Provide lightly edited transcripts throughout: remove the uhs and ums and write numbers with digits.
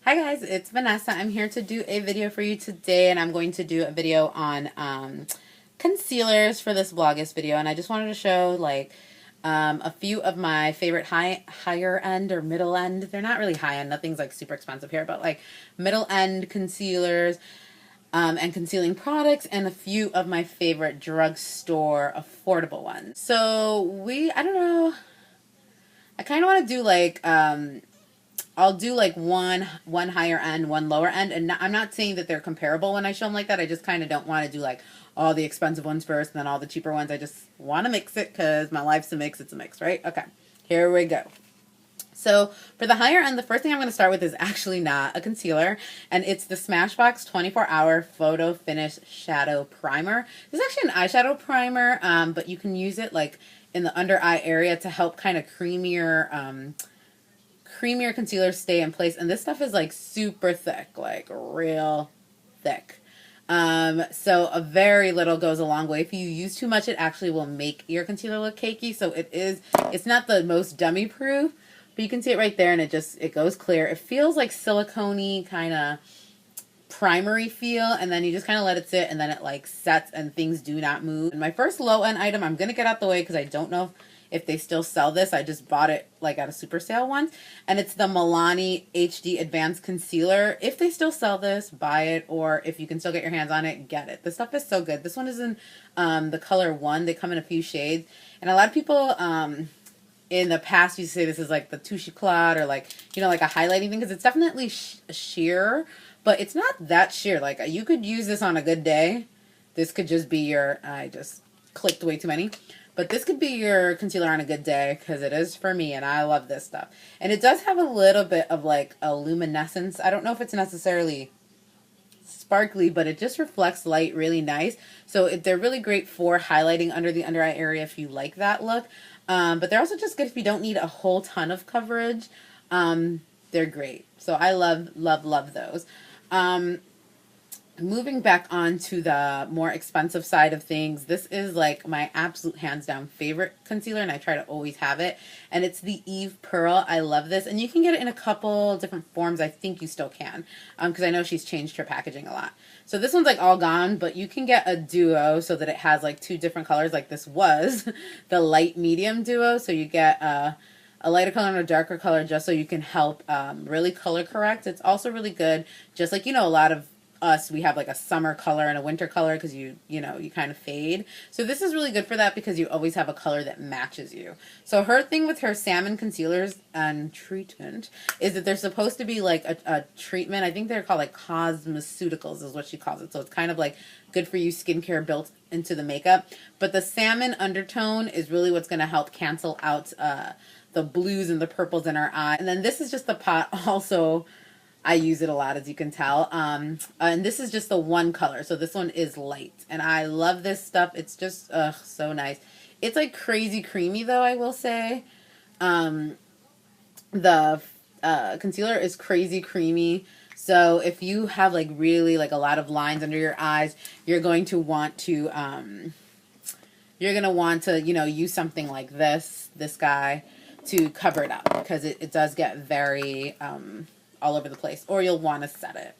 Hi guys, it's Vanessa. I'm here to do a video for you today, and I'm going to do a video on concealers for this Vlogust video. And I just wanted to show a few of my favorite higher end or middle end. They're not really high end, nothing's like super expensive here, but like middle end concealers and concealing products, and a few of my favorite drugstore affordable ones. So I don't know, I kind of want to do I'll do like one higher end, one lower end, and I'm not saying that they're comparable when I show them like that. I just kind of don't want to do like all the expensive ones first and then all the cheaper ones. I just want to mix it because my life's a mix. It's a mix, right? Okay, here we go. So for the higher end, the first thing I'm going to start with is actually not a concealer, and it's the Smashbox 24-Hour Photo Finish Shadow Primer. This is actually an eyeshadow primer, but you can use it like in the under eye area to help kind of creamier concealer stay in place. And this stuff is like super thick, like real thick. So a very little goes a long way. If you use too much, it actually will make your concealer look cakey. So it's not the most dummy proof, but you can see it right there, and it goes clear. It feels like silicone-y kind of primery feel, and then you just kind of let it sit, and then it like sets and things do not move. And my first low end item, I'm going to get out the way because I don't know if they still sell this. I just bought it like at a super sale once, and it's the Milani HD Advanced Concealer. If they still sell this, buy it, or if you can still get your hands on it, get it. This stuff is so good. This one is in the color 1. They come in a few shades, and a lot of people in the past used to say this is like the touche cloud, or like, you know, like a highlighting thing, because it's definitely sheer, but it's not that sheer. Like, you could use this on a good day. This could just be your, I just clicked way too many. But this could be your concealer on a good day, because it is for me, and I love this stuff. And it does have a little bit of like a luminescence. I don't know if it's necessarily sparkly, but it just reflects light really nice. So they're really great for highlighting under the under eye area if you like that look. But they're also just good if you don't need a whole ton of coverage. They're great. So I love, love, love those. Moving back on to the more expensive side of things, this is like my absolute hands down favorite concealer, and I try to always have it, and it's the Eve Pearl. I love this, and you can get it in a couple different forms. I think you still can, because I know she's changed her packaging a lot. So this one's like all gone, but you can get a duo so that it has like 2 different colors. Like this was the light medium duo, so you get a lighter color and a darker color, just so you can help really color correct. It's also really good, just like, you know, a lot of us, we have like a summer color and a winter color because you kind of fade. So this is really good for that, because you always have a color that matches you. So her thing with her salmon concealers and treatment is that they're supposed to be like a treatment. I think they're called like cosmeceuticals is what she calls it. So it's kind of like good for you skincare built into the makeup. But the salmon undertone is really what's going to help cancel out the blues and the purples in our eye. And then this is just the pot also. I use it a lot, as you can tell. And this is just the one color. So this one is light. And I love this stuff. It's just so nice. It's like crazy creamy, though, I will say. The concealer is crazy creamy. So if you have like really like a lot of lines under your eyes, you're going to want to, you know, use something like this guy to cover it up, because it does get very all over the place, or you'll want to set it.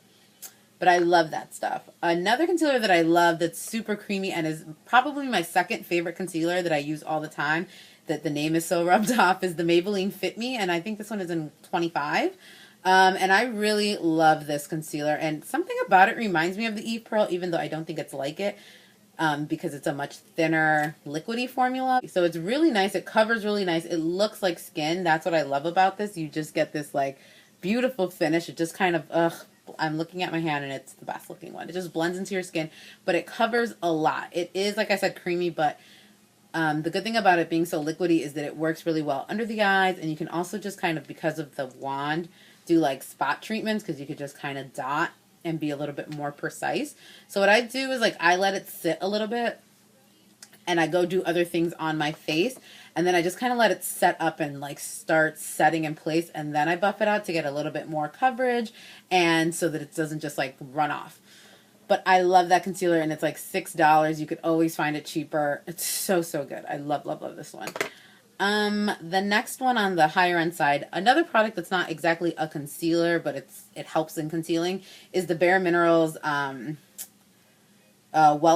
But I love that stuff. Another concealer that I love that's super creamy and is probably my second favorite concealer that I use all the time, that the name is so rubbed off, is the Maybelline Fit Me, and I think this one is in 25. And I really love this concealer, and something about it reminds me of the Eve Pearl, even though I don't think it's like it, because it's a much thinner liquidy formula. So it's really nice. It covers really nice. It looks like skin. That's what I love about this. You just get this like beautiful finish. It just kind of, I'm looking at my hand, and it's the best looking one. It just blends into your skin, but it covers a lot. It is, like I said, creamy, but the good thing about it being so liquidy is that it works really well under the eyes, and you can also just kind of, because of the wand, do like spot treatments, because you could just kind of dot and be a little bit more precise. So what I do is like I let it sit a little bit, and I go do other things on my face, and then I just kind of let it set up and like start setting in place, and then I buff it out to get a little bit more coverage, and so that it doesn't just like run off. But I love that concealer, and it's like $6. You could always find it cheaper. It's so, so good. I love, love, love this one. The next one on the higher end side, another product that's not exactly a concealer, but it helps in concealing, is the Bare Minerals Well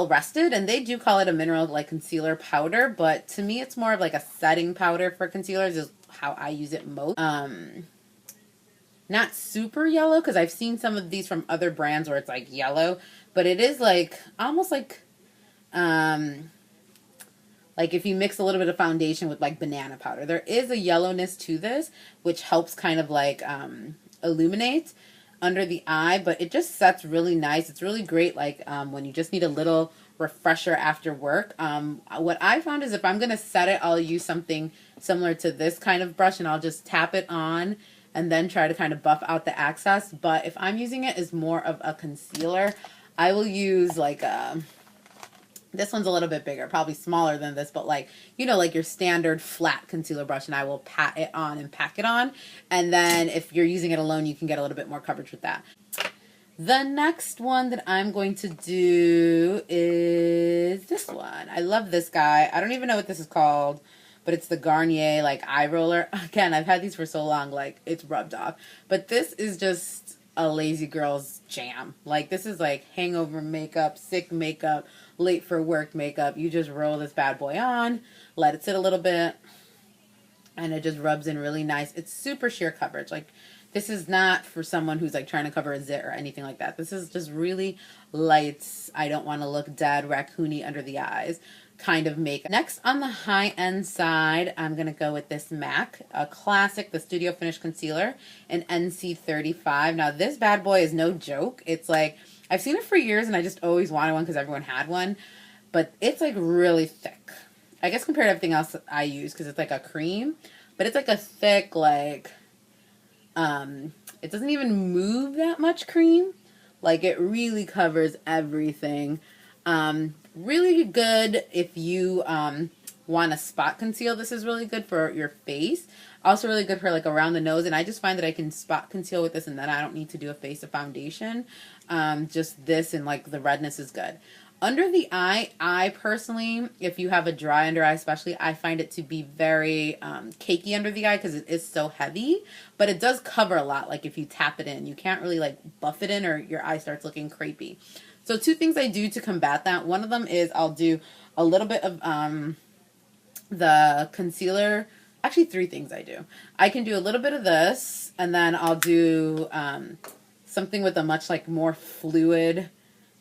Rested, and they do call it a mineral like concealer powder, but to me it's more of like a setting powder for concealers is how I use it most. Not super yellow, because I've seen some of these from other brands where it's like yellow, but it is like almost like if you mix a little bit of foundation with like banana powder. There is a yellowness to this, which helps kind of like illuminate under the eye, but it just sets really nice. It's really great like when you just need a little refresher after work. What I found is if I'm going to set it, I'll use something similar to this kind of brush, and I'll just tap it on and then try to kind of buff out the excess. But if I'm using it as more of a concealer, I will use like this one's a little bit bigger, probably smaller than this, but like, you know, like your standard flat concealer brush, and I will pat it on and pack it on. And then if you're using it alone, you can get a little bit more coverage with that. The next one that I'm going to do is this one. I love this guy. I don't even know what this is called, but it's the Garnier like eye roller. Again, I've had these for so long, like it's rubbed off. But this is just a lazy girl's jam. Like this is like hangover makeup, sick makeup, late for work makeup. You just roll this bad boy on, let it sit a little bit, and it just rubs in really nice. It's super sheer coverage. Like this is not for someone who's like trying to cover a zit or anything like that. This is just really light. I don't want to look dead raccoony under the eyes kind of makeup. Next on the high end side, I'm going to go with this MAC, a classic, the Studio Finish Concealer in NC35. Now this bad boy is no joke. It's like, I've seen it for years and I just always wanted one because everyone had one, but it's like really thick. I guess compared to everything else that I use, because it's like a cream, but it's like a thick, like, it doesn't even move that much cream. Like it really covers everything. Really good if you want to spot conceal. This is really good for your face. Also really good for like around the nose. And I just find that I can spot conceal with this, and then I don't need to do a face of foundation. Just this, and like the redness is good. Under the eye, I personally, if you have a dry under eye especially, I find it to be very cakey under the eye because it is so heavy. But it does cover a lot. Like if you tap it in, you can't really like buff it in or your eye starts looking crepey. So two things I do to combat that. One of them is I'll do a little bit of the concealer. Actually, three things I do. I can do a little bit of this, and then I'll do something with a much like more fluid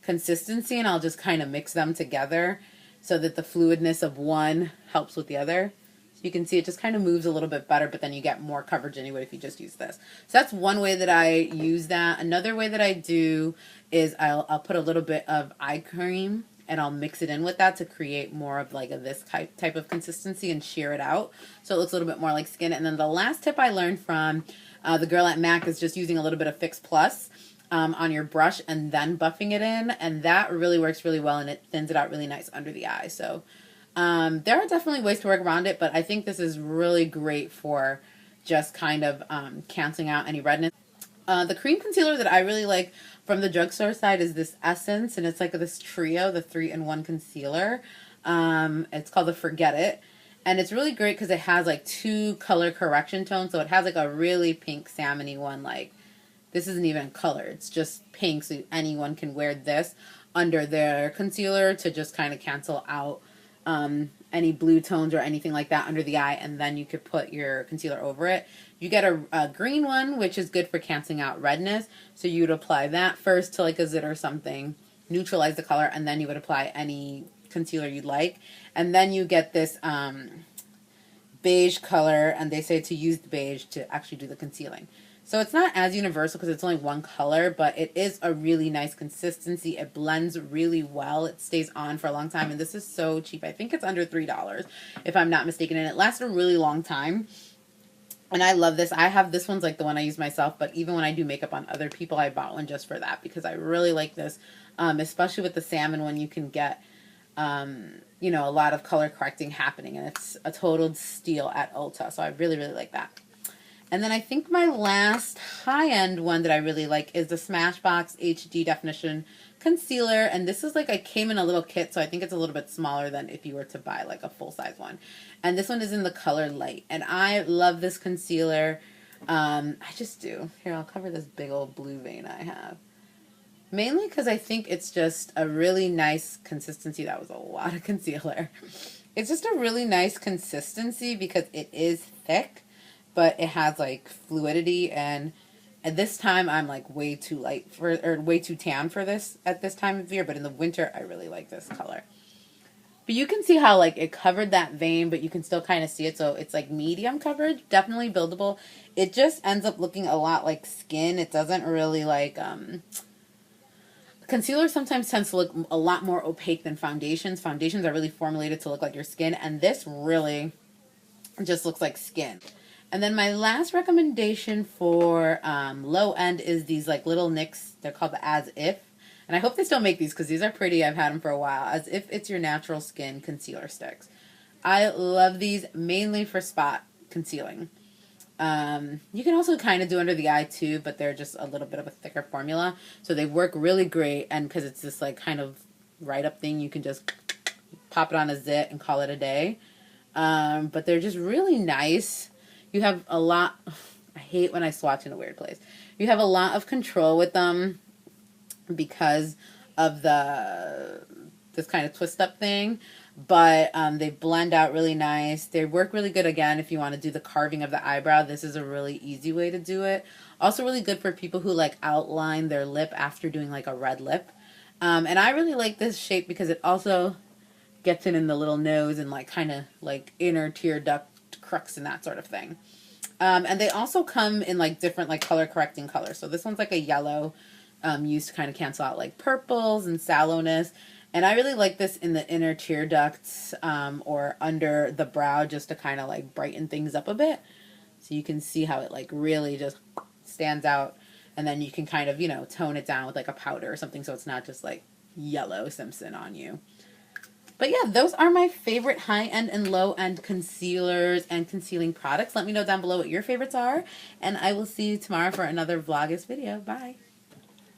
consistency, and I'll just kind of mix them together so that the fluidness of one helps with the other. So you can see it just kind of moves a little bit better, but then you get more coverage anyway if you just use this. So that's one way that I use that. Another way that I do is I'll put a little bit of eye cream and I'll mix it in with that to create more of like this type of consistency and sheer it out so it looks a little bit more like skin. And then the last tip I learned from the girl at MAC is just using a little bit of Fix Plus on your brush and then buffing it in, and that really works really well, and it thins it out really nice under the eye. So there are definitely ways to work around it, but I think this is really great for just kind of canceling out any redness. The cream concealer that I really like from the drugstore side is this Essence, and it's like this trio, the 3-in-1 concealer. It's called the Forget It, and it's really great because it has like 2 color correction tones. So it has like a really pink salmony one, like this isn't even color, it's just pink, so anyone can wear this under their concealer to just kind of cancel out any blue tones or anything like that under the eye, and then you could put your concealer over it. You get a green one, which is good for canceling out redness, so you would apply that first to like a zit or something, neutralize the color, and then you would apply any concealer you'd like. And then you get this beige color, and they say to use the beige to actually do the concealing. So it's not as universal because it's only one color, but it is a really nice consistency. It blends really well. It stays on for a long time, and this is so cheap. I think it's under $3 if I'm not mistaken, and it lasts a really long time. And I love this. I have this one's like the one I use myself, but even when I do makeup on other people, I bought one just for that because I really like this, especially with the salmon one. You can get, you know, a lot of color correcting happening, and it's a total steal at Ulta. So I really, really like that. And then I think my last high-end one that I really like is the Smashbox HD Definition Concealer. And this is like, I came in a little kit, so I think it's a little bit smaller than if you were to buy like a full-size one. And this one is in the color Light. And I love this concealer. I just do. Here, I'll cover this big old blue vein I have. Mainly because I think it's just a really nice consistency. That was a lot of concealer. It's just a really nice consistency because it is thick, but it has like fluidity, and at this time I'm like way too light for, or way too tan for this at this time of year, but in the winter I really like this color. But you can see how like it covered that vein, but you can still kind of see it, so it's like medium coverage, definitely buildable. It just ends up looking a lot like skin. It doesn't really like, concealer sometimes tends to look a lot more opaque than foundations. Foundations are really formulated to look like your skin, and this really just looks like skin. And then my last recommendation for low end is these like little NYX. They're called the As If. And I hope they still make these because these are pretty. I've had them for a while. As If It's Your Natural Skin Concealer Sticks. I love these mainly for spot concealing. You can also kind of do under the eye too, but they're just a little bit of a thicker formula. So they work really great, and because it's this like kind of write-up thing, you can just pop it on a zit and call it a day. But they're just really nice. You have a lot, I hate when I swatch in a weird place. You have a lot of control with them because of this kind of twist up thing. But they blend out really nice. They work really good, again, if you want to do the carving of the eyebrow. This is a really easy way to do it. Also really good for people who like outline their lip after doing like a red lip. And I really like this shape because it also gets in the little nose and like kind of like inner tear duct crux and that sort of thing. And they also come in like different like color correcting colors. So this one's like a yellow, used to kind of cancel out like purples and sallowness. And I really like this in the inner tear ducts or under the brow, just to kind of like brighten things up a bit. So you can see how it like really just stands out. And then you can kind of, you know, tone it down with like a powder or something, so it's not just like yellow Simpson on you. But yeah, those are my favorite high-end and low-end concealers and concealing products. Let me know down below what your favorites are. And I will see you tomorrow for another Vlogust video. Bye.